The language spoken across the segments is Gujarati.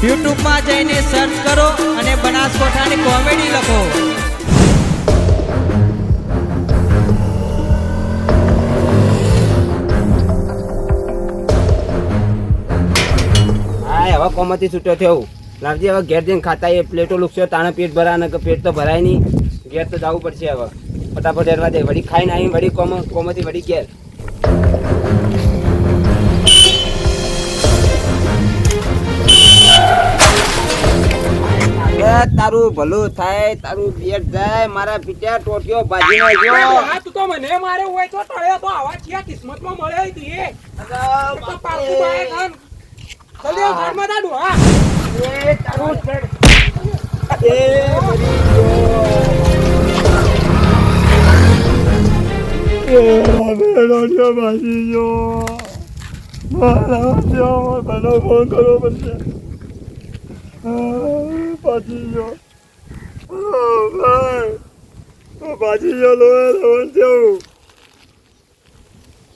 યુટ્યુબમાં જઈને સર્ચ કરો અને બનાસકાંઠાની કોમેડી લખો. હા હવે કોમથી છૂટો થયો લાવજી. હવે ઘેર જઈને ખાતા એ પ્લેટો લુકશો તાણે પેટ ભરાય ને પેટ તો ભરાય નહીં. ઘેર તો જવું પડશે હવે. ફટાફટ એરવા દે. વળી ખાઈને આવી વળી કોમથી વળી ઘેર. તારું ભલું થાય, તારું પેટ જાય. મારા પીઠ્યા ટોટિયો ભાજી નાખ્યો. હા તું તો મને મારે હોય તો ટળ્યો તો આવા છે કિસ્મતમાં મળ્યો ઈ એ તો પાકું બાય ખાન ચલ્યો ઘરમાં દાડું. હા એ તારું એ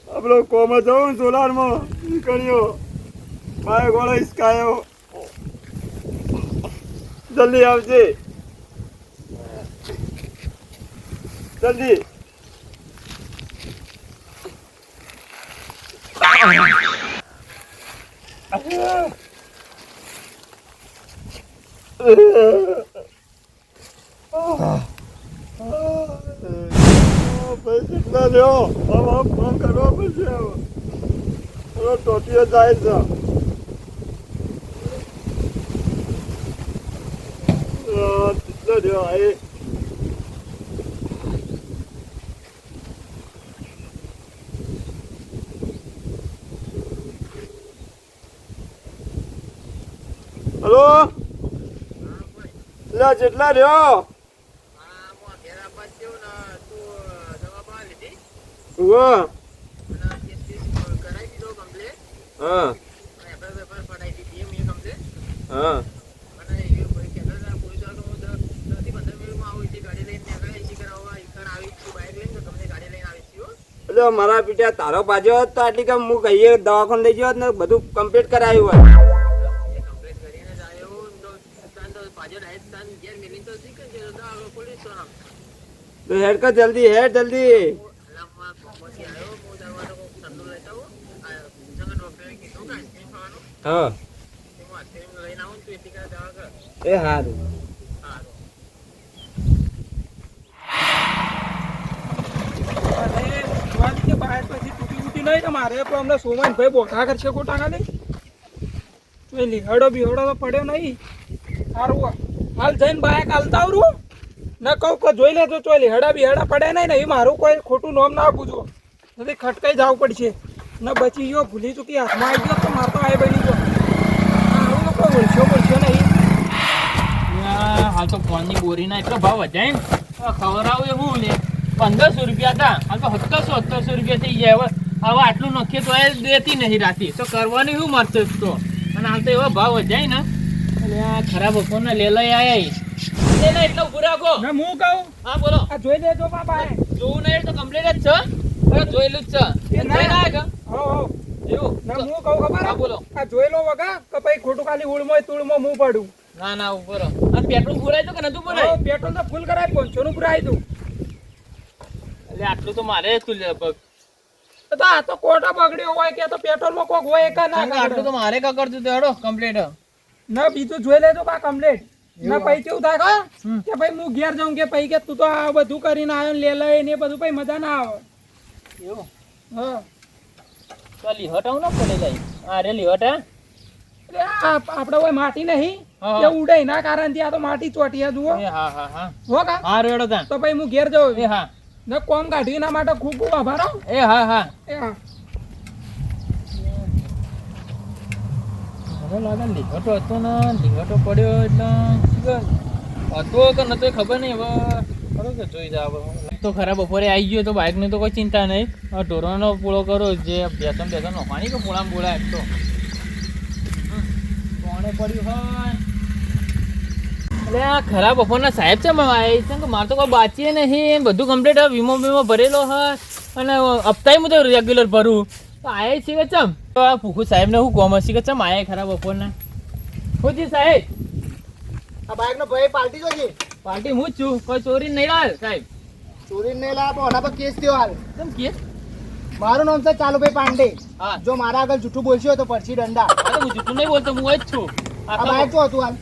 આપડે કોમાં જવું સોલારમાં નીકળ્યો ભાઈ ગોળો હિસકાયો. જલ્દી આવજે જલ્દી. કેટલા લ્યો હવે ફોન કરવા પડશે. હવે ટોટીઓ જાય છે. કેટલો લ્યો એ હલો લ્યો જેટલા રહ્યો. હા હા હા એટલે મારા પીઠા તારો બાજુ હોત તો આટલી કામ હું કહીએ દવાખાને લઈ ગયો ને બધું કમ્પ્લીટ કરાવ્યું હોય. તો હેડ કર જલ્દી હેડ જલ્દી. હા એ હારું. મારે તો અમને સોમન ભાઈ બોટા કરશે ખોટા ખાલી લીહડો બીહડો તો પડ્યો નહીં. સારું હાલ જઈને બાઈક હાલતા આવરું ન કહું કે જોઈ લેજો ચોઈ લીહડા બીહડા પડે નહીં ને એ મારું કોઈ ખોટું નામ ના પૂછો નથી ખટકાઈ જવું પડશે. ન બચી ગયો ભૂલી ચૂકી હાથમાં આવી ગયો તો મારે તો આ બની ગયો. આવું તો કોઈ બોલશો નહીં. હાલ તો ફોનની બોરીના એટલો ભાવ વધાય ને ખવડાવું એવું લે 1500 રૂપિયા હતા હાલ તો 1700 રૂપિયા થઈ જાય. હવે આટલું નખીએ તો એ દેતી નહીં રાતી તો કરવાની શું મળશે તો. અને હાલ તો એવા ભાવ વધાય ને એટલે આ ખરાબ ફોનના લે લઈ આયા એટલો ઉભું રાખો. હું કહું હા બોલો. આ જોઈ લેજો બાપા જોવું નહીં તો કમ્પ્લીટ જ છે જોયેલું જ છે હો એવું ના હું કહું ખબર હા બોલો. આ જોઈ લો વગા કે ભાઈ ખોટું ખાલી ઉળમોય તુળમો હું પડું. ના ના ઉપર આ પેટ્રોલ પુરાય તો કે નતું પુરાય. પેટ્રોલ તો ફૂલ કરાય 500 નું પુરાય તું. એટલે આટલું તો મારે તું લગભગ તો આ તો કોટા બગડ્યો હોય કે તો પેટ્રોલ માં કોક હોય કે ના આટલું તો મારે કા કરતું હેડો કમ્પ્લીટ. ના બીજું જોઈ લેજો બા કમ્પ્લીટ. ના પૈ કેવું થાય કે ભાઈ હું ઘેર જાઉં કે પૈ કે તું તો આ બધું કરીને આવ્યો લે લઈ ને બધું ભાઈ મજા ના આવે એવું. હા તો લીહટ આવું ના પડે લઈ અરે લીહટ આપડે કોઈ માટી નહીં એ ઉડે ના કારણ થી આ તો માટી ચોટિયા જુઓ. હા હા હા હો કા હા રેડો તા તો ભાઈ હું ઘેર જાઉં. એ હા ને કોમ કાઢી ના માટે ખૂબ ખૂબ આભાર. એ હા હા એ હા મને લાગે લીહટો હતો ને લીહટો પડ્યો એટલે હતો કે નતો ખબર નહીં. હવે ખરો કે જોઈ જાવ તો ખરા બપોરે આવી ગયો તો બાઇકની તો કોઈ ચિંતા નહીં. ઢોરનો પૂળો કરો જે બેસન નોખાણી કે પૂળામાં બોલાય તો કોણે પડ્યું હોય એટલે આ ખરા બપોરના સાહેબ છે કે મારે તો કોઈ બાચીએ નહીં બધું કમ્પ્લીટ હવે વીમો વીમો ભરેલો હોય અને હપ્તાય હું તો રેગ્યુલર ભરું તો આયા છે કે ચમ તો આ ભૂખું સાહેબને શું કોમ હશે કે ચમ આયા ખરા બપોરના હું જી સાહેબ આ બાઇક નો ભાઈ પાર્ટી જોજે. પાર્ટી હું જ છું, કોઈ ચોરી નહીં લાવે સાહેબ. ચોરી નહીં લાયા પણ ઓના પર કેસ થયો હાલ. કેમ કે મારું નામ છે ચાલુભાઈ પાંડે. હા જો મારા આગળ જૂઠું બોલશો તો પડશે દંડા. અરે હું જૂઠું નહીં બોલતો, હું જ છું. આ બાઇક શું હતું હાલ?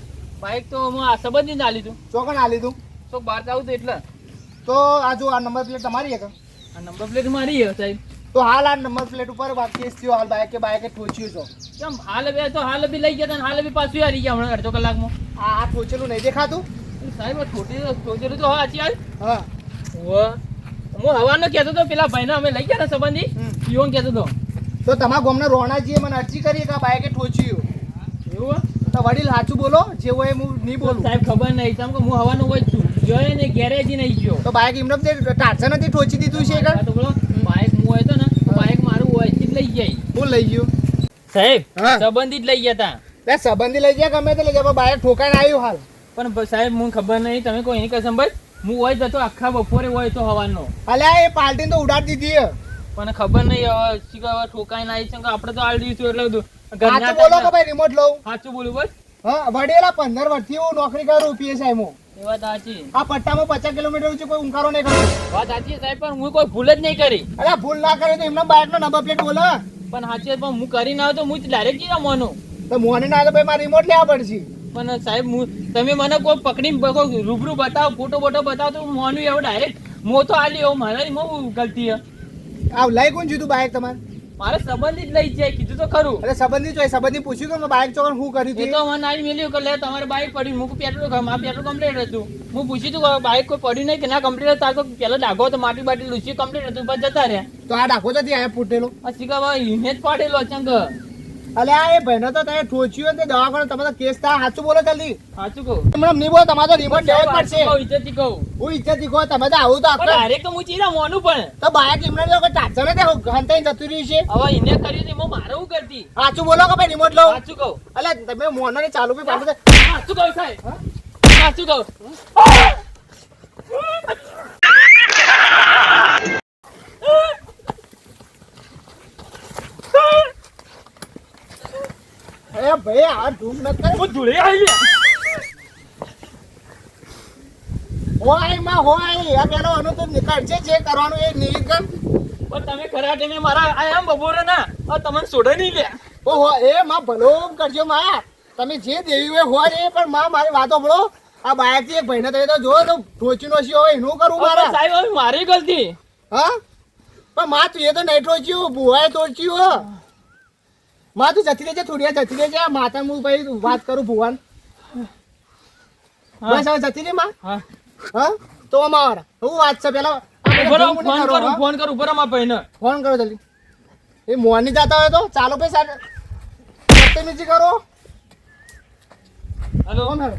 બાઈક તો હું આ સંબંધી ના લીધું, ચોકણ આ લીધું તો બહાર જાવું તો એટલે. તો આ જો આ નંબર પ્લેટ તમારી છે કે? આ નંબર પ્લેટ મારી છે સાહેબ. તો હાલ આ નંબર પ્લેટ ઉપર કેસ થયો હાલ. બાઇકે ઠોચ્યું છો. કેમ હાલ બે તો હાલ બી લઈ ગયા હતા ને હાલ બી પાછું હારી ગયા હમણાં અડધો કલાકમાં. આ ઠોચેલું નહીં દેખાતું? સાહેબ ઠોચેલું તો હા ચાલ. હા હું હવાનો કહેતો તો પેલા ભાઈને અમે લઈ ગયા ને સંબંધી પીઓન કહેતો તો. તો તમારા ગામના રોણાજીએ મને અરજી કરી કે આ બાઇકે ઠોચ્યું. એવું તો વડીલ સાચું બોલો, જે હોય હું નહીં બોલું. સાહેબ ખબર નહીં, કેમ કે હું હવાનો હોય જ છું, જોયે ને ગેરેજ નહીં ગયો. તો બાઇક એમને ટાચા નથી ઠોચી દીધું છે કે? આ તો બોલો બાઈક હું હોય તો ને બાઈક મારું હોય જ લઈ જાય હું લઈ ગયો સાહેબ. હા. સંબંધી જ લઈ ગયા હતા. બે સંબંધી લઈ ગયા ગમે તે લઈ ગયા પણ બાઇક ઠોકાઈને આવ્યું હાલ. પણ સાહેબ મને ખબર નહીં, તમે કોઈ નહીં કસમ ભાઈ હું હોય જતો આખા બપોરે હોય તો હવાનો. અલ્યા એ પાર્ટીને તો ઉડાડી દીધી. પણ ખબર નહીં હવે શી ખબર ઠોકાઈને આવી છે કે આપણે તો આલ દઈશું એટલે બધું સાચું બોલો કે ભાઈ રિમોટ લઉં? સાચું બોલું બસ. હા વડેલા 15 વર્ષથી હું નોકરી કરું પીએસઆઈ માં. એ વાત સાચી, આ પટ્ટામાં 50 કિલોમીટર ઊંચી કોઈ ઉંકારો નહીં કર્યો. વાત સાચી સાહેબ, પણ હું કોઈ ભૂલ જ નહીં કરી. અરે ભૂલ ના કરે તો એમના બાઇક નો નંબર પ્લેટ બોલો. પણ સાચી પણ હું કરી ના તો હું ડાયરેક્ટ કેવા માનું. તો મોને ના તો ભાઈ મારે રિમોટ લેવા પડશે. પણ સાહેબ તમે મને કોઈ પકડીને કોઈ રૂબરૂ બતાવો, ફોટો બોટો બતાવો તો હું માનું એવું ડાયરેક્ટ. હું તો આલી એવું મારા ગલતી હે. આ લઈ કોણ જીધું બાઇક તમારે? મારે સંબંધી જ લઈ જાય કીધું તો ખરું. અરે સંબંધી જોઈ સંબંધી પૂછ્યું કે મેં બાઇક ચોકન શું કર્યું એ હતું? તો મને આવી મેલ્યું કે લે તમારે બાઈક પડ્યું. હું પેટ્રોલ મારું પેટ્રોલ કમ્પ્લીટ હતું. હું પૂછ્યું હતું કે બાઈક કોઈ પડ્યું નહીં કે ના કમ્પ્લીટ હતા. તો પેલો ડાઘો તો માટી બાટી લૂસી કમ્પ્લીટ હતું પણ જતા રહ્યા. તો આ ડાકો જતી આયા ફૂટેલો. આ શીખા યુનિટ પાડેલો અચાનક. અલે આ એ ભાઈને તો તમે ઠોચ્યું ને દવાખાને તમે તો કેસ થાય. સાચું બોલો જલ્દી. સાચું કહું એમને નહીં બોલો, તમારે તો રિમોટ લેવો જ પડશે. ઇજ્જતથી કહું. હું ઈચ્છા દીખો તમે તો આવું તો પણ આખો ડાયરેક્ટ તો હું ચીરા મોનું પણ તો બાઇક એમને તો કોઈ ટાચર ને ઘંટાઈ જતું રહ્યું છે. હવે એને કર્યું તો એમાં મારે શું કરતી. સાચું બોલો કે ભાઈ રિમોટ લો. સાચું કહું. અલે તમે મોનો ને ચાલુ બી પાડો. સાચું કહું સાહેબ, સાચું કહું. અરે ભાઈ આ ધૂમ ન કરે. હું ધૂળે આવી લે. હોય માં હોય આ પેલો અનુ તો નીકળશે જે કરવાનું એ નિરીક્ષણ. પણ તમે ખરા ટાઈમે મારા આ એમ બપોરે ના તમને છોડે નહીં લે. ઓહો એ માં ભલો કરજો માં. તમે જે દેવી હોય એ પણ માં મારી વાતો ભળો. આ બાઇક થી એક ભાઈને તમે તો જો તો ઠોચી નો હોય એનું કરવું પણ મારા. સાહેબ હવે મારી ગલતી. હા પણ માં તું એ તો નહીં ઠોચ્યું ભુવાએ ઠોચ્યું. માં તું જતી રહેજે થોડી વાર જતી રહેજે. આ માતા હું ભાઈ વાત કરું ભુવાન. બસ હવે જતી રહે માં. હા હા તો અમારા હું વાત છે પેલા ઉભરો ફોન કરું ઉભરો મારા ભાઈને. ફોન કરો જલ્દી. એ મોહની જતા હોય તો ચાલો ભાઈ સાહેબ બદતમીજી કરો. Hello phone hello.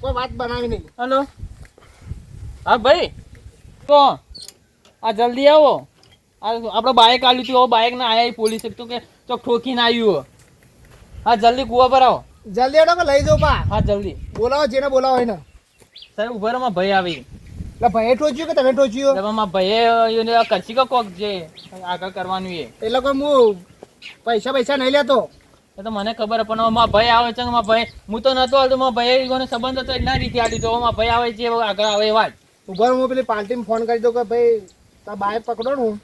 કોઈ વાત બનાવી નહીં. હેલો હા ભાઈ તો આ જલ્દી આવો. આ આપણે બાઇક આલ્યું હતું બાઇક ના આયા પોલીસ તો કે ચોક ઠોકીને આવ્યું. હા જલ્દી કુવા પર આવો. જલ્દી એડો કે લઈ જાઓ પા. હા જલ્દી. બોલાવો જેને બોલાવો એને. સાહેબ ઉભા રહો, મારા ભાઈ આવી. એટલે ભાઈ ઠોચ્યું કે તમે ઠોચ્યું? એટલે મારા ભાઈએ કરશી કે કોક જે આગળ કરવાનું એ. એટલે કોઈ હું પૈસા નહીં લેતો. એ તો મને ખબર પણ હવે મારા ભાઈ આવે છે મારા ભાઈ હું તો નતો આવતો. મારા ભાઈ કોનો સંબંધ હતો એના રીતે આલી તો મારા ભાઈ આવે છે આગળ આવે એ વાત. ઉભા હું પેલી પાર્ટીમાં ફોન કરી દઉં કે ભાઈ તાર બાઇક પકડો ને. હું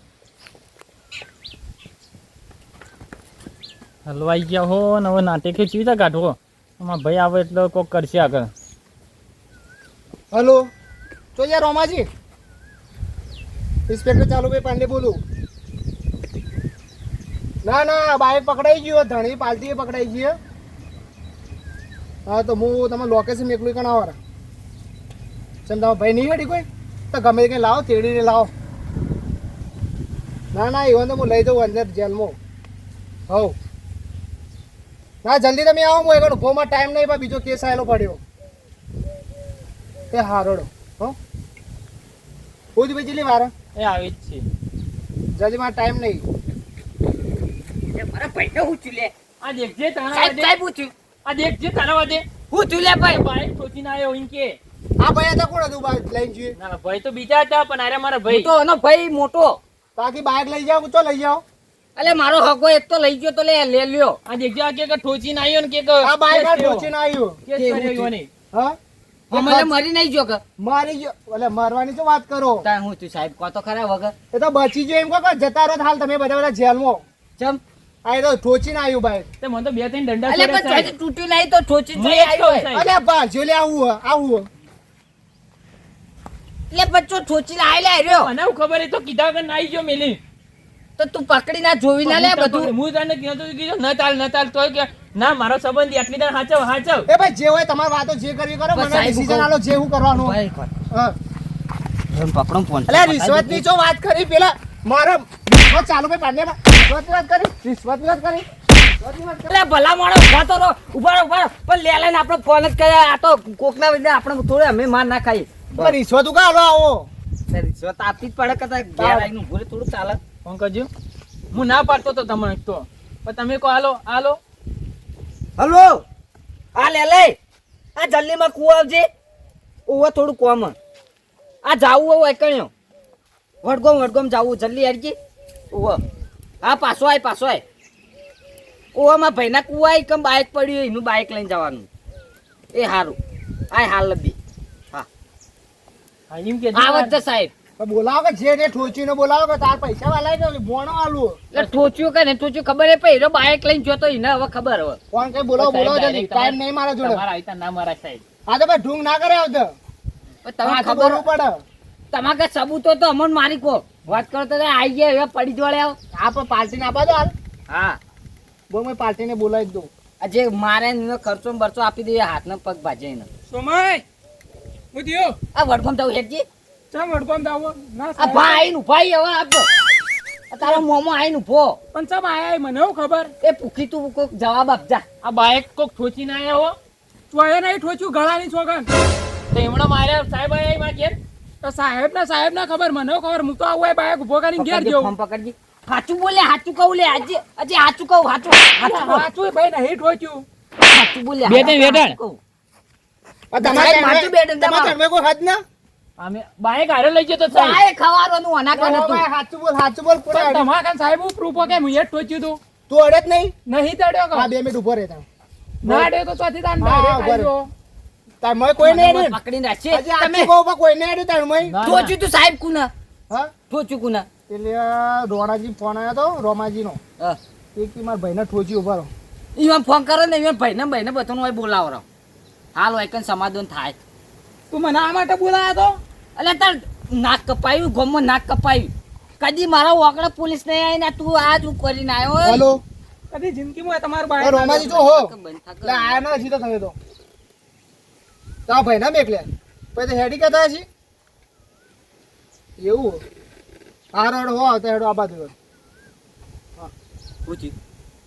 હલવાઈ ગયા હો ને હવે નાટકે કેવી રીતે કાઢવો. મારા ભાઈ આવે એટલે કોક કરશે આગળ. હલો તો યાર રોમાજી ઇન્સ્પેક્ટર ચાલુભાઈ પાંડે બોલું. ના ના બાઇક પકડાઈ ગયો. ધણી પાર્ટીએ પકડાઈ ગઈ. હા તો હું તમે લોકેશન એકલું કણ આવવાના ચમ તમારા ભાઈ નહીં હેડી કોઈ તો ગમે તે કંઈ લાવો તેડીને લાવો. ના ના એવું તો હું લઈ જાઉં અંદર જેલમાં. હવ ના જલ્દી તમે આવો. હું એકડો ફોમાં ટાઈમ નહીં પણ બીજો કેસ આવેલો પડ્યો. એ હારોડો હો હું ભાઈ જેટલી વાર એ આવી જ છે. જલ્દી મારે ટાઈમ નહીં. મારા ભાઈને હું છું લે. આ દેખજે તારા સાહેબ વાદે. સાહેબ હું છું. આ દેખજે તારા વાદે. હું છું લે ભાઈ. બાઈક ઠોકીને આવ્યો એમ કે. આ ભાઈ હતા કોણ હતું લઈને જોઈએ? ના ના, ભાઈ તો બીજા હતા પણ અરે મારા હું ભાઈ. તો એનો ભાઈ મોટો. બાકી બાઇક લઈ જાઓ તો લઈ જાઓ. અલે મારો હગો એક તો લઈ ગયો તો લે લ્યો આ દેખજો આ કે ઠોચીને આવ્યો ને કે આ બાઈક આ ઠોચીને આવ્યું. કેસ કર્યો ઈવોને. હા મને મરી નહીં ગયો કે મારી ગયો. એટલે મરવાની શું વાત કરો? તાર હું તું સાહેબ કહો તો ખરા વગર એ તો બચી ગયો એમ કહો કે જતા રહો હાલ તમે બધા જેલમાં. ચમ આ એ તો ઠોચીને આવ્યું બાઈક. તે મને તો 2-3 દંડા અલે છોડ્યા પણ સાહેબ. ચોથી તૂટ્યું નહીં તો ઠોચી હું જોઈ એ જ આવ્યો કહું સાહેબ. અરે ભાજ્યો લે આવું હે, આવું હે. એટલે બચ્ચો ઠોચી લાય લે રહ્યો મને હું ખબર એ તો કીધા વગર નાઈ ગયો મેલી. તો તું પકડી ના જોવી ના લે બધું હું તને કીધું ન ચાલ તોય કે ના મારો સંબંધી આટલી દાન હાચવ. એ ભાઈ જે હોય તમારી વાતો જે કરવી કરો બસ મને સાહેબ ડિસિઝન કહું. આલો જે હું કરવાનું. ભાઈ કોણ હા પકડો ફોન એટલે રિશ્વત ની જો વાત કરી પેલા મારા રિશ્વત ચાલુ ભાઈ પાડને રિશ્વત ની વાત કરી રિશ્વત ની વાત કરી રિશ્વતની વાત કરી. અલે ભલા માણો ઉભા તો રહો ઉભા રહો પણ લે લઈને આપણે ફોન જ કર્યા આ તો કોકના વિશે આપણે થોડે અમે માર ના ખાઈ તો રિશ્વત ઉકા આલો આવો રિશ્વત આપી જ પડે કદાચ ઘેર આવીને ઊભું રહે થોડું ચાલે ફોન કરજો. હું ના પાડતો તો તમને તો પણ તમે કહો હાલો હલો આ લે આ જલ્દીમાં કુવો આવજે ઓવા થોડું કોમ આ જાવું હોય કણ્યો વડગોમ જાવું જલ્દી હેડજી ઓવા હા પાછો આય ઓવામાં ભાઈના કુવા આય કમ બાઇક પડ્યું એનું બાઇક લઈને જવાનું એ હારું આય હાલ લબી હા, એમ કે આવત તો સાહેબ તો બોલાવો કે જે ને ઠોચીને બોલાવો કે તાર પૈસા વાલાય કે બોણો આલું એટલે ઠોચ્યું કે ને ઠોચ્યું ખબર હે પૈરો બાઇક લઈને જોતો એને હવે ખબર હવે કોણ કઈ બોલાવો જલ્દી ટાઈમ નહીં મારા જોડે તમારા આવીતા ના મારા સાહેબ. આ તો ભાઈ ઢૂંગ ના કરે આવતો પણ તમે આ તો ખબર બોલવું પડે તમારે કઈ સબૂત હોય તો અમન મારી કો વાત કરો તો આવી ગયા હવે પડી જોડે આવ આપણે પાર્ટીને આપવા દો હાલ હા બોલ મેં પાર્ટીને બોલાવી જ દઉં આ જે મારે એનો ખર્ચો ને બરચો આપી દઈએ હાથનો પગ ભાજે એને સોમય હું થયો આ વડફમ થવું હેડજી ચમ વડકોમ દાવો ના આ સાહેબ. ભાઈ આઈને ઉભા હવે આપજો આ તારો મોમો આઈને ઉભો પણ ચમ આયા મને હું ખબર એ પૂછી તું કોક જવાબ આપજા આ બાઇક કોક ઠોચીને આયા હો ચોયે નહીં ઠોચ્યું ગળાની છોગન તો એમણે માર્યા સાહેબ આયા માર ઘેર. તો સાહેબ ના ખબર મને હું ખબર હું તો આવું હોય બાઈક ઉભો કરીને ઘેર પકડજે, જઉં ફોન પકડજી સાચું બોલે સાચું કહું લે આજે આજે સાચું કહું સાચું વાંચું ભાઈ નહીં ઠોચ્યું સાચું બોલે બેટન, બેટન. સાચું કહું. તમારે માથું બેઠું તમારે તમારે. ઘરમાં કોઈ હદ ના અમે બાઇક હારે લઈ જતો તો સાહેબ. આ એ ખવારવાનું અનાકર ઓ હતું ભાઈ, સાચું બોલ કોને પણ અડે? તમારા કાન સાહેબ હું પ્રૂફ કે હું એ જ ઠોચ્યું તું તું અડે જ નહીં નહીં તડ્યો હા કહું 2 મિનિટ ઉભો રહેતા ના અડ્યો તો ચોથી તાન હા, direct બરાબર. આવ્યો. તાર મય કોઈ નહીં મને અડ્યું પકડીને રાખશે હજી તમે આખી બહુ કોઈ નહીં અડ્યું તાર મય ના, ના. ઠોચ્યું તું સાહેબ કુના હા ઠોચ્યું કુના એટલે આ રોણાજી ફોન આવ્યો તો રોમાજીનો હા એ કે મારા ભાઈને ઠોચી ઉભા રહો ઈવન ફોન કરે ને ઈવન ભાઈને બધાનું હોય બોલાવો રહો હાલ હોય કઈ સમાધાન થાય તું મને આ માટે બોલાયો તો એટલે તાર નાક કપાયું ગોમમાં નાક કપાયું કદી મારા ઓકડા પોલીસ નહીં આવી ને તું આ તું કરીને આવ્યો હલો કદી જિંદગીમાં તમારું એ બાઈક રોમાજી જો હો બંધ થાક. એટલે આયા ના હજી તો તમે તો તા ભાઈ ના મેકલે પછી તો હેડી કહેતા હજી એવું હા રોડ હો તો હેડો આ બાજુ પૂછી.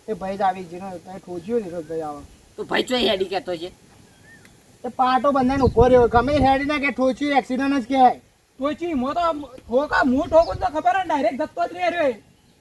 એ ભાઈ જ આવી જેનો તમે ઠોચ્યું ને ભાઈ આવે તો ભાઈ ચોય હેડી કહેતો છે એ પાટો બંધાઈને ઉભો રહ્યો ગમે હેડી ના કે ઠોચ્યું એક્સિડન્ટ જ કહેવાય ઠોચી મો તો ઠોકા હું ઠોકું તો ખબર ડાયરેક્ટ ધક્કો જ રહે રે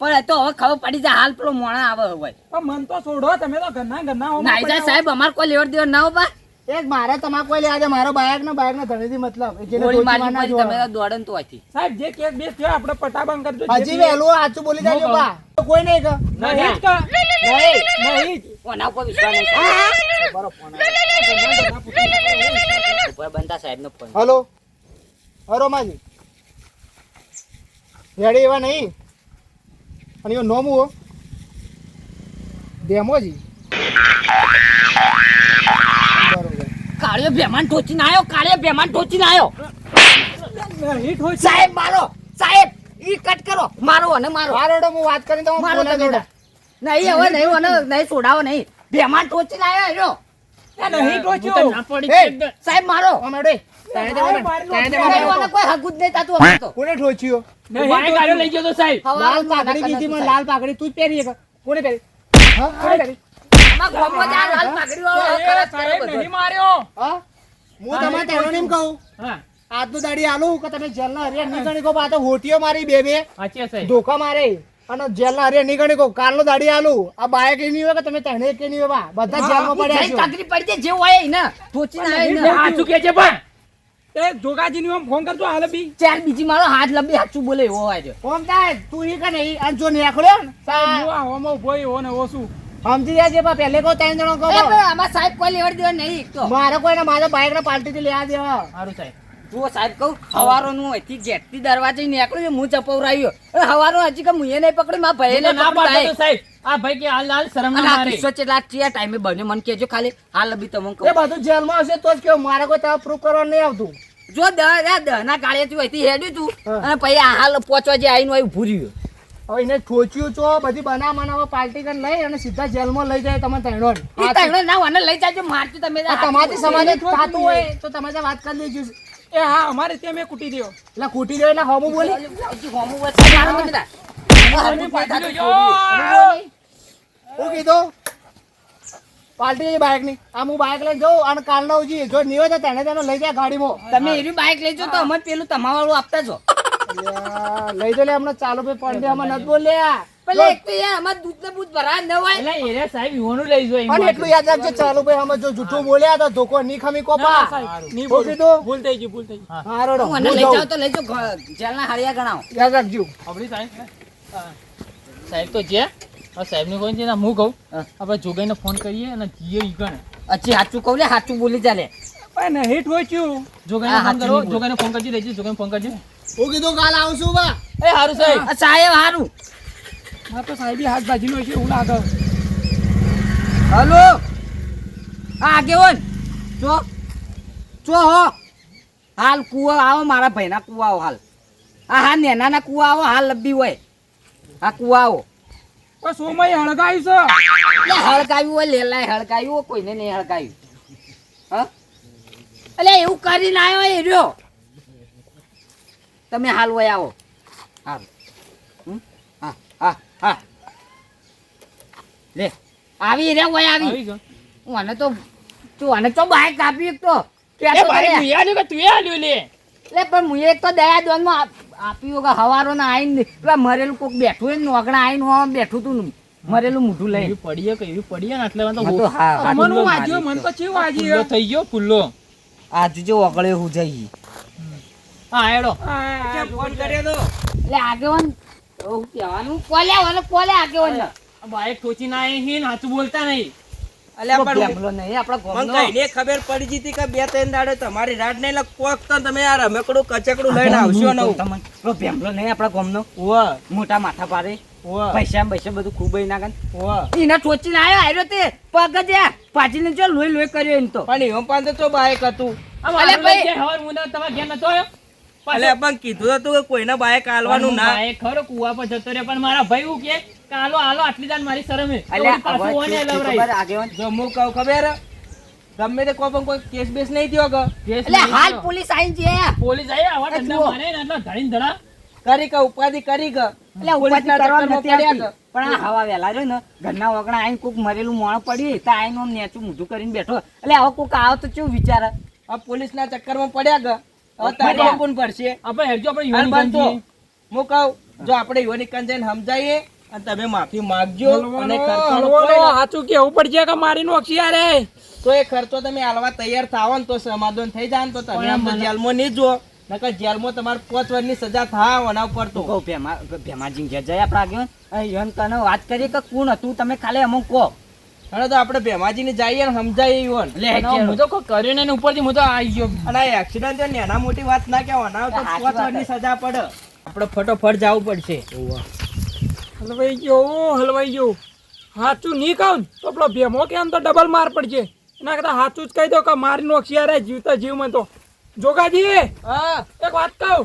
પણ એ તો હવે ખબર પડી જાય હાલ પેલો મોણા આવે હોય પણ મન તો છોડો તમે તો ઘરના હોમાં નાઈ જાય પડ્યા સાહેબ અમાર કોઈ લેવડ દેવડ ના હોય બા એક મારે તમારે કોઈ લેવા દે મારો બાયક ને ધણીથી મતલબ એ જેને ગોળી ઠોચી મારી મારના પછી તમે જોડે. દોડન તો આથી સાહેબ જે કેસ બેસ થયો આપણે પટાબંગ કરજો જે હજી થયું. વહેલું સાચું બોલી જાજો બા કોઈ નહીં કે નહીં જ કા. નહીં જ. ઓના ઉપર વિશ્વાસ નહીં થાય. બરો ફોન આવ્યો. ઉપર બનતા સાહેબ નો ફોન હલો હરો માજી રેડી એવા નહીં અને એવો નોમ હો ડેમોજી બરોબર કાળિયો બેમાન ઠોચીને આવ્યો કાળિયો બેમાન ઠોચીને આવ્યો નહીં ઠોચી. સાહેબ મારો સાહેબ ઈ કટ કરો મારો અને મારો હારોડો હું વાત કરીને તો મારો બોલે તમે જોડે નહીં હવે નહીં અને નહીં છોડાવો નહીં બેમાન ઠોચીને આવ્યો એ નહીં હું તો ઠોચ્યું. ના પડી એ! એકદમ. સાહેબ મારો ઓમેડે તાણે દે ઓમે તાણે દે નહીં, ઓમે ઓને કોઈ હગું જ નહીં થાતું અમે તો કોને ઠોચ્યો નહીં બાઇક હારે ઠોચ્યું. લઈ જતો સાહેબ. લાલ હવારમાં પાઘડી નાના કીધી મને કનક લાલ પાઘડી તું જ પહેરી એક કોને પહેરી હા કોને પહેરી અમારા ગામમાં જ આ લાલ પાઘડીઓ એ કરે જ સાહેબ બધું. નહીં માર્યો હા હું તમારે તેનો એમ કહું હા આજનું દાડી આલું કે તમે જેલના હરિયા નીકળી કહો આ તો હોટીઓ મારી બે બે સાચી સાહેબ. ધોકા મારે અને જેલના હરિયા નીકળી કહો કાલનો દાડી આલું આ બાઈક એની હોય કે તમે તને કે નહીં હોય બા બધા જેલમાં પડ્યા જઈ છો તકરી પડી જાય જે હોય ને ઠોચીને આવે એ ને સાચું કે છે પણ તે જોગાજીની આમ ફોન કરજો હાલે બી ચાર બીજી મારો હાથ લંબી સાચું બોલે એવો હોય છે ઓમ થાય તું ઈ કે નહીં અને જો નીકળ્યો ને હું આ હોમો ઉભો યો ને ઓછું સમજી ગયા છે પણ પહેલે કહો 3 જણો કહો અરે પણ આમાં સાહેબ કોઈ લેવડ દેવા નહીં એક તો મારે કોઈને મારા બાઈક ના પાર્ટી થી લેવા દેવા સારું સાહેબ જુઓ સાહેબ કહું હવારોનું અહીંથી ગેટથી દરવાજે નીકળ્યું હું ચપવરાયો હવારો હજી કે મુએ નહીં પકડી મારા ભાઈને એટલે ના ના પાડતો પકડાય તો સાહેબ આ ભાઈ કે હાલ હાલ શરમ ના અને આ મારે કિસ્સો ચેટલા ચિયા ટાઈમે બન્યો મને કહેજો ખાલી હાલ લબી તમને એ કહું બધું જેલમાં હશે તો જ કેવું મારે કોઈ તાવ પ્રૂફ કરવા નહીં આવતું જો દહના ગાળિયાથી અહીંથી હેડ્યું તું હા. અને પછી આ હાલ પહોંચવા જે આવીને અહીં ઊભું રહ્યું હવે એને ઠોચ્યું છો બધી બનાવવા પાર્ટી કરીને લઈ અને સીધા જેલમાં લઈ જાય તમે તૈણો ઈ તઈને ના વાને લઈ જાજો મારજો તમે તમારી સમાજે થતું હોય તો તમે ત્યાં વાત કરી લેજો એ હા અમારે ત્યાં મેં કૂટી દ્યો એટલે ખૂટી ગયો એટલે હોમું બોલી હું કીધું પાર્ટી બાઇક ની આમ હું બાઇક લઈને જઉં અને કાલ નો ઉજી જો નહીં હોય તો તેને લઈ જાય ગાડીમાં તમે એવી બાઇક લઈ જાઓ તો અમે પેલું તમાવાળું આપતા છો અલ્યા, લઈ જો લે હમણાં ચાલુ ભાઈ પડે અમે નથી બોલ્યા પેલે એક તો યાર અમાર દૂધ ને બૂધ ભરા ન હોય એટલે એરે સાહેબ યુવાનું લઈ જો અને એટલું યાદ રાખજો ચાલુ ભાઈ અમે જો જૂઠું બોલ્યા તો ધોકો ની ખમી કોપા નહીં હું બોલ કીધું ભૂલ થઈ ગઈ ભૂલ થઈ ગઈ હા રોડો હું લઈ જાવ તો લઈ જાઓ જેલના હાડિયા ગણાવો યાદ રાખજો આપણી સાહેબ સાહેબ તો જે સાહેબ ને કોઈ છે ને હું કહું આપણે જોગાઈને ફોન કરીએ અને જીએ ઈ ગણે અચ્છી સાચું કહું લે સાચું બોલી ચાલે પણ નહીં ઠોચ્યું જોગાઈને હા, ફોન કરો હાચું નહીં જોગાઈને ફોન કરજો રહેજો જોગાઈને ફોન કરજો હું કીધું કાલ આવશું બા એ સારું સાહેબ આ સાહેબ હારું હા તો સાહેબી હાથ ભાજીનો છે એવું લાગે હલો આ આગેવન ચો હો હાલ કુવા આવો મારા ભાઈના કુવા આવો હાલ હા નેનાના કુવા આવો હાલ લબ્બી હોય આ કુવા આવો પણ સોમય હળગાયું છે એટલે હળકાયું હોય લેલાય હળકાયું હોય કોઈને નહીં હળકાયું હા એટલે એવું કરીને આવ્યો એ રહ્યો તમે હાલ હોય આવો હાલ હા હા હા લે આવી રે હોય આવી આવી ગયો હું આને તો તું આને તો બાઈક આપી એક તો એ ભાઈ તું આલ્યો કે તું આલ્યો લે એટલે પણ હું એક તો દયા દોનમાં આપ્યું કે હવારો ના આઈને પેલા મરેલું કોક બેઠું હોય ને નોકડા આઈને હું બેઠું તું ને મરેલું મોઢું લઈ એવી પડીએ કે એવી પડીએ ને એટલે હા તો હા હા મન વાજ્યો મન તો ચેવું ફુલ્લો વાજ્યો થઈ ગયો ફુલ્લો આજુ જો ઓગળે હું જઈ હા એડો ફોન કર્યો તો એટલે આગેવાન હું કહેવાનું કોલે આગેવાન ને બાઈક ટોચી ના આવી ને હાચું બોલતા નહીં અલ્યા પણ બેંગલો નહીં આપણા મને ગામનો કઈને ખબર પડી જીતી કે 2-3 દાડે તમારી રાત નહીં એટલે કોક તો તમે આ રમેકડું કચકડું લઈને આવશો ને તમને પેલો બેંગલો નહીં આપણા ગામનો ઓવા મોટા માથા પારે ઓવા પૈસા બધું ખૂબ નાખે ઓવા એને ટોચીને આવ્યો તે પગ જ પાછીને જો લોહી કર્યો એને તો પણ એમ પાસે તો બાઈક હતું અલે ભાઈ. હવાર મુના તમારા ઘેર નતો આવ્યો અલ્યા પણ કીધું હતું કે કોઈને બાઈક આલવાનું ના બાઈક ખરો કુવા પર જતો રહ્યો પણ મારા ભાઈ હું કે હાલો હાલો આટલી દાન મારી શરમે અલ્યા પાછું હવે ઓને શું લવરાઈ ખબર આગેવાન જો હું કહું ખબર ગમે તે કોઈ પણ કોઈ કેસ બેસ નહીં થયો કે એટલે હાલ પોલીસ આઈને છે પોલીસ આવી આવા એ ધંધા જુઓ. મારે ને એટલે ધડીને ધડા કરી કે ઉપાધિ કરી કે એટલે ઉપાધિ કરવા નથી આવતી. પણ આ હવા વેલા રહ્યો ને ઘરના વગણા આઈને કોક મરેલું મોણ પડ્યું તો આઈને આમ નેચું મોઢું કરીને બેઠો એટલે હવે કોક આવો તો કેવું વિચારે આ પોલીસના ચક્કરમાં પડ્યા કે હવે તારે પડ્યા. કોણ પડશે આપણે હેડજો આપણે હાલ યુવાની બાંધો. ગંજી. હું કહું જો આપણે યુવાની કંજન સમજાઈએ અને તમે માફી માંગજો અને ખર્ચો હળવાનો સાચું કેવું પડશે કે મારી નોખી યાર તો એ ખર્ચો તમે આલવા તૈયાર થાવો ને તો સમાધાન થઈ જાય ને તો તમે પણ આમ તો મને- જેલમાં નહીં જો નકર જેલમાં તમારે 5 વર્ષની સજા થાય એના ઉપર તો કહું ભેમાજી ઘેર જાય આપણા આગેવાન અહીં તને વાત કરીએ કે કોણ હતું તમે ખાલી અમુક કહો હવે તો આપણે ભેમાજીને જઈએ ને સમજાઈએ ઈવન લે અને હું તો કોઈ કર્યું નહીં ને ઉપરથી હું તો આવી ગયો અને આ એક્સિડન્ટ જો નાના મોટી વાત ના કહેવાના તો સાચી 5 વાત વર્ષની સજા પડે આપણે ફટોફટ જવું પડશે હલવાઈ ગયો સાચું નહીં કહું ને તો પેલો ભેમો કે આમ તો ડબલ માર પડશે એના કરતા સાચું જ કહી દો કે મારી નોખી યાર જીવતા જીવમાં તો જોગાજી હા એક વાત કહું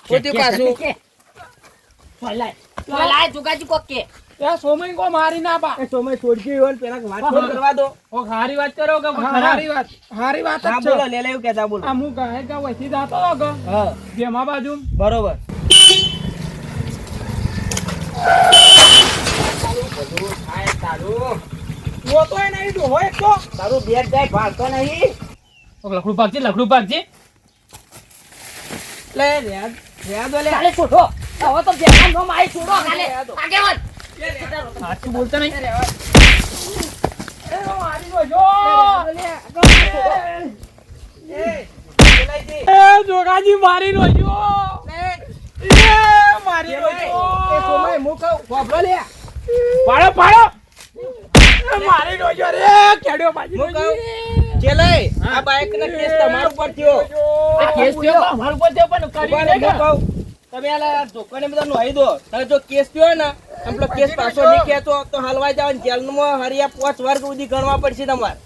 ખોટી પાછું લાય જોગાજી કોક કે ત્યાં સોમય કો મારી ના પા એ સમય છોડજો ઈવન પેલા વાત તો કરવા દો ઓ હારી વાત કરો કે હારી વાત હા જ છે બોલો લે લેવું કહેતા બોલો આ હું કહે કે વહીથી જાતો હતો કે હા ભેમા બાજુ બરોબર જોતોય નહીં ડોહો એક તો તારું બેટ જાય ભાગતો નહીં લખડું ભાગજે લે રેડ લે ચાલે છોડો હવે તો ભેમા નો મારી છોડો ખાલે આગેવાન સાચું બોલતા નહીં એ મારી ગયો એ બોલાઈ દે. જોગાજી મારી રોજો મારી રોજો પાડો પાડો મારી રોજો રે કેડ્યો બાજી ચેલાય આ બાઈક ના કેસ તમારા ઉપર થયો કેસ થયો અમારું પર થયો પણ કરી નહીં કે? તમે આલા ધોકાને બધા નોહી દો તમે જો કેસ થયો ને આપણો કેસ પાછો નહીં કહેતો તો હલવાઈ જાવ જેલમાં હરિયા 5 વર્ષ સુધી ગણવા પડશે તમારે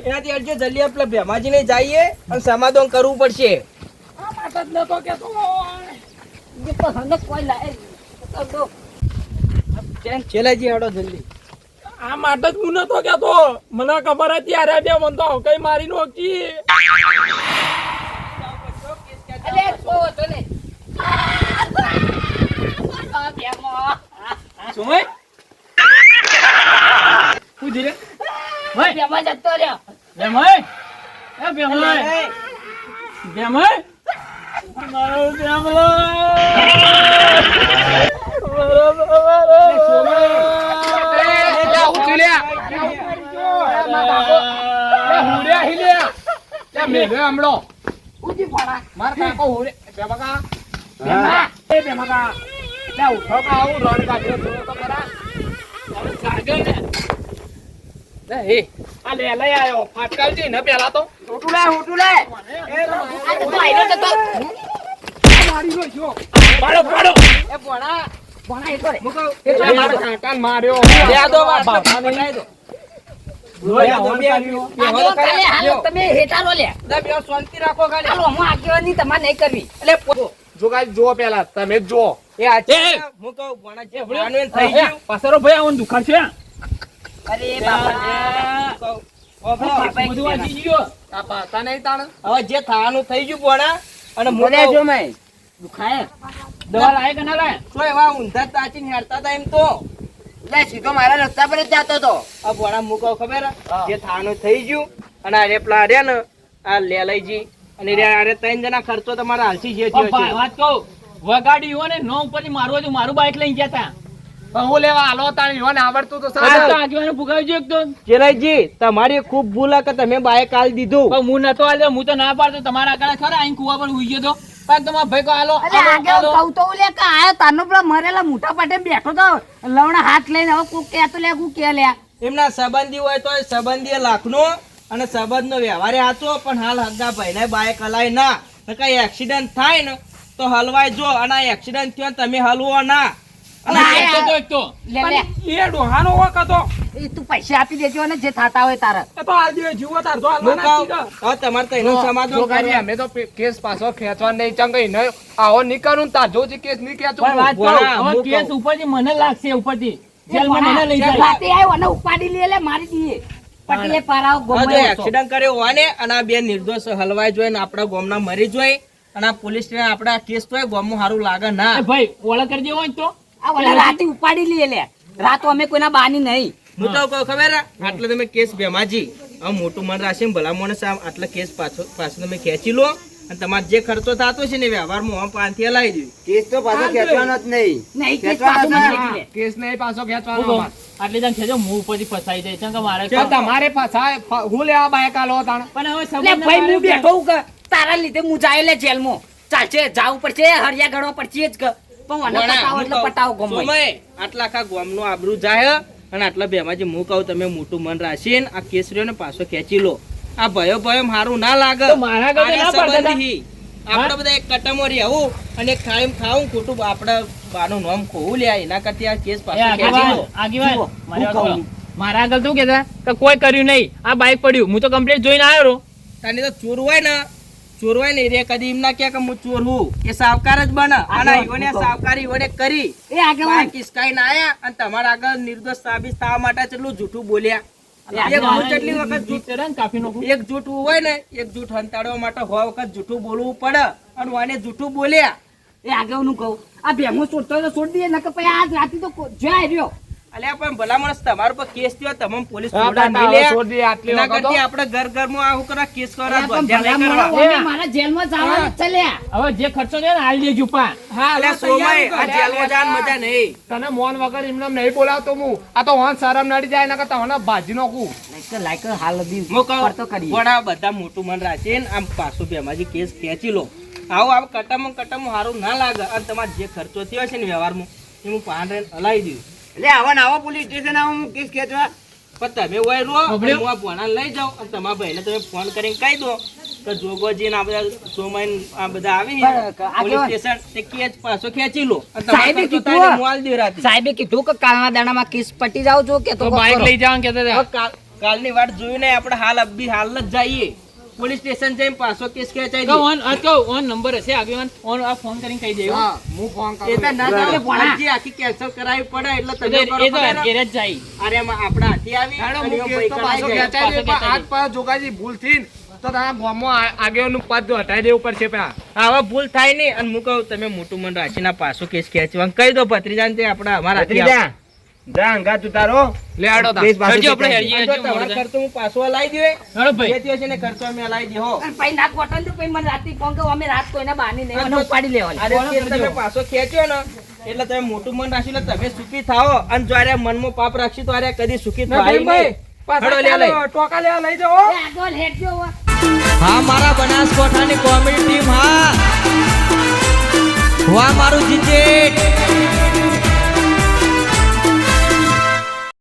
એનાથી અડજો જલ્દી આપણે ભેમાજી ને જઈએ અને સમાધાન કરવું પડશે ચેલાજી હેડો જલ્દી આ માટે જ હું નતો કેતો મને ખબર હતી યાર બે મન તો કઈ મારી નોકી સુમય હું ધીરે ભાઈ બેમય જતો રહ્યો બેમય એ બેમય બેમય મારો બેમલો તમે હેઠારો લે શાંતિ રાખો ખાલી હું આગેવાની તમારે નહીં કરવી એટલે જુઓ પેલા તમે જુઓ એ આ હું કહું ભણા જે ભણાનું થઈ ગયું પાસરો ભાઈ આવું દુકાન છે અરે બાપા બધું વાંચી ગયો આ પાતા નહીં તાણ હવે જે થવાનું થઈ ગયું ભણા અને મોટો દુખાય દવા લાય કે ના લાય તો એવા ઊંધા તાચીને હેડતા હતા એમ તો સીધો મારા રસ્તા પર જ જતો તો આ ભણા મૂકો ખબર જે થવાનું થઈ ગયું અને આ રેપલા રહ્યા ને આ લેલઈજી અને અરે 3 જણા ખર્ચો તમારા હાલસી જે થયો છે વાત કહું વગાડી હો ને નો ઉપરથી મારવા જો મારું બાઈક લઈને ગયા તા પણ હું લેવા હાલો તાણ ઈવોને આવડતું તો આ તો આગેવાને ભૂગાવી જો એક તો ચેલાઈજી તમારી ખૂબ ભૂલ કે તમે બાઈક આલ દીધું પણ હું નતો આલ્યો હું તો ના પાડતો તમારા આગળ ખરા અહીં કુવા પર હુઈ ગયો તો પાક તમારા ભાઈ કો આલો એમના સંબંધી હોય તો સંબંધી લાખનો અને સંબંધનો વ્યવહારે હાચો પણ હાલ હગા ભાઈને બાઈક હલાય ના કઈ એક્સિડન્ટ થાય ને તો હલવાય જો અને એક્સિડન્ટ થયો ને તમે હલવો ના અને એક તો એ ડોહાનો વખત હતો તું પૈસા આપી દેજો અને જે થતા હોય તારા એ તો આ દે જીવો તાર તો હું કહું, હવે તમારે તો એનું સમાધાન જોગાજી કરવું. અમે તો કેસ પાછો ખેંચવા નહીં ચંગઈ ન આવો નહીં કરું તાર જો જે કેસ નહીં ખેંચું પણ વાત બોલા, કહું, હવે હું કેસ કહું. ઉપરથી મને લાગશે ઉપરથી જેલમાં મને લઈ જાય રાતે આવ્યો અને ઉપાડી લે લે મારી દઈએ પટેલે પારાવ હવે જો ગમે એક્સિડન્ટ કર્યો હોય ને અને આ બે નિર્દોષ હલવાઈ જોઈએ ને આપણા ગામના મરી જોઈએ અને આ પોલીસ સ્ટેશન આપણા કેસ તો ગામમાં સારું લાગે ના એ ભાઈ ઓળખ કરી દેવો હોય ને તો આ ઓલા રાતે ઉપાડી લે લે રાતો અમે કોઈના બાની નહીં હું તો કહું ખબર હે? આટલે તમે કેસ ભેમાજી હવે મોટું મન રાખશે ભલા માણસ આટલા કેસ પાછો તમે ખેંચી લો અને તમારે જે ખર્ચો થતો છે ને વ્યવહારમાં આમ 5 થી હલાવી દઉં કેસ તો પાછો ખેંચવાનો જ નહીં. નહીં કે પાછું મને ખેંચી લે. કેસ નહીં પાછો ખેંચવાનો હું કહું, અમાર. આટલી જણ ખેંચો હું ઉપરથી ફસાઈ જાય કેમ કે મારે તો તમારે પાછા હું લેવા બાઈક આલો તાણ પણ હવે લે સંબંધ ભાઈ મારે હું બેઠો હું કે તારા લીધે હું જાય લે જેલમાં ચાલશે જાવું પડશે હરિયા ગણવા પડશે જ કે પણ મને પટાવો એટલે પટાવો ગમે સમય આટલા આખા ગામનું આબરૂ જાય અને આટલા ભેમાજી હું કહું તમે મોટું મન રાખીને આ કેસ રહ્યો ને પાછો ખેંચી લો આ ભયો ભયો મારું ના લાગે તો મારા આગળ ના આને પડતા સંબંધી. આપણે બધા એક કટમો રહેવું અને એક ખાઈમ ખાવું ખોટું આપણે બાનું નામ ખોવું લે એના કરતી આ કેસ એ પાછો ખેંચી લો આગેવાન, મારી વાત સાંભળો. મારા આગળ શું કહેતા કે કોઈ કર્યું નહીં આ બાઈક પડ્યું હું તો કમ્પ્લીટ જોઈને આવ્યો તને તો ચોર હોય ને રે કદી એમ ના કહે કે હું ચોર હું એ સાવકાર જ બને અને ઈવોને સાવકારી ઈવોને કરી એ આગેવાન કિસકાઈને આયા અને તમારા આગળ નિર્દોષ સાબિત થવા માટે કેટલું જૂઠું બોલ્યા એક હું કેટલી વખત જૂઠ કાપી નાખું એક જૂઠું હોય ને એક જૂઠ હંતાડવા માટે સો વખત જૂઠું બોલવું પડે અને વાને જૂઠું બોલ્યા એ આગેવાનું કહું આ ભેમો છોડતો તો છોડી દે નકર પછી આજ રાતે તો જ્યાં રહ્યો અલ્યા પણ ભલા માણસ તમારા પર કેસ થયો તમે પોલીસ હા, છોડા કાકા, નહીં લે. હવે છોડ દે આટલી એના વખત તો. કરતી આપણે ઘરમાં આવું કરવા કેસ કરવા અલ્યા, પણ ધ્યાન નહીં ભલા કરવા. માણસ ઓને મારા જેલમાં જવાનું જ છે લ્યા. હવે જે ખર્ચો છે ને હાલ દેજો પા. હા અલ્યા સોમાઈ, આ જેલમાં જવાની મજા નહીં. તને મોન વગર એમને નહીં બોલાવતો હું આ તો હોન શરમ નડી જાય એના કરતા હોને ભાજી નાખું લાઈક હાલ દી હું કહું, પડતો કરીએ. વડા બધા મોટું મન રાખીને આમ પાછું બેમાજી કેસ ખેંચી લો. આવું કટામાં સારું ના લાગે અને તમારે જે ખર્ચો થયો છે ને વ્યવહારમાં એ હું પાંડે હલાવી દઉં. એટલે આવા નવા પોલીસ સ્ટેશન આવું હું કેસ ખેંચવા પણ તમે ઓય રો અને હું આ ભોણાને લઈ જાઉં અને તમારા ભાઈને તમે ફોન કરીને કહી દો કે જોગોજી ને આ બધા સોમાઈ ને આ બધા આવી પોલીસ સ્ટેશન તે કેસ પાછો ખેંચી લો અને તમારા સાહેબે ખર્ચો કીધું થાય ને હું આલી દઉં રાતે. સાહેબે કીધું કે કાલના દાડામાં કેસ પટી જાવ છો કે તો બાઈક લઈ જવાનું કહેતા હતા. હવે કાલની વાત જોયું ને આપણે હાલ જ જઈએ પોલીસ સ્ટેશન જઈને પાછો કેસ ખેંચાઈ કહો, દઈએ. ઓન નંબર હશે આગેવાન ઓન આ ફોન કરીને કહી દેજો. હા હું ફોન એ તો કરું ના જાઓ, ભણા. અરજી આખી cancel કરાવવી પડે એટલે એ તમે તો કરો ખબર ને? ઘેર જ જાય. અરે એમાં આપણા હાથી આવી હેડો, અને હું એમાં કેસ તો પૈસા પાછો લાગી જાય. ખેંચાઈ દે, પાછો પણ આજ પર જોગાજી ભૂલ થી ને તો તારા ગામમાં આગેવાનું પદ હટાઈ દેવું પડશે પેલા હવે ભૂલ થાય નહીં અને હું કહું તમે મોટું મન રાખીને આ પાછો કેસ ખેંચવા કહી દો ભત્રીજાને તે આપણા અમારા હાથી ભત્રીજા, જા અંગા તું તારો લે આડો તા. કેસ પાછો હરજી આપણે ખેંચાઈ. હેરજી, આવે. જો હરજી તમારો મોડું થાય. ખર્ચો હું પાછો લાવી દઉં હેડો ભાઈ. જે થયો છે ને ખર્ચો અમે લાવી દે હો અને પછી ના કોટન તો પછી મને રાતે ફોન કરો અમે રાત કોઈને બાની નહીં મને ઉપાડી લેવાની અરે કેસ તમે પાછો ખેંચ્યો ને એટલે તમે મોટું મન રાખ્યું એટલે તમે સુખી થાઓ અને જો અરે મનમાં પાપ રાખશું તો અરે કદી સુખી ના, થાય ભાઈ, નહીં. પાછા હેડો, લે, ચાલો, ટોકા લેવા લઈ જાઓ એ આગળ હેઠજો હવે. હા મારા બનાસકોઠાની કોમેડી ટીમ હા વાહ મારું જીજેટ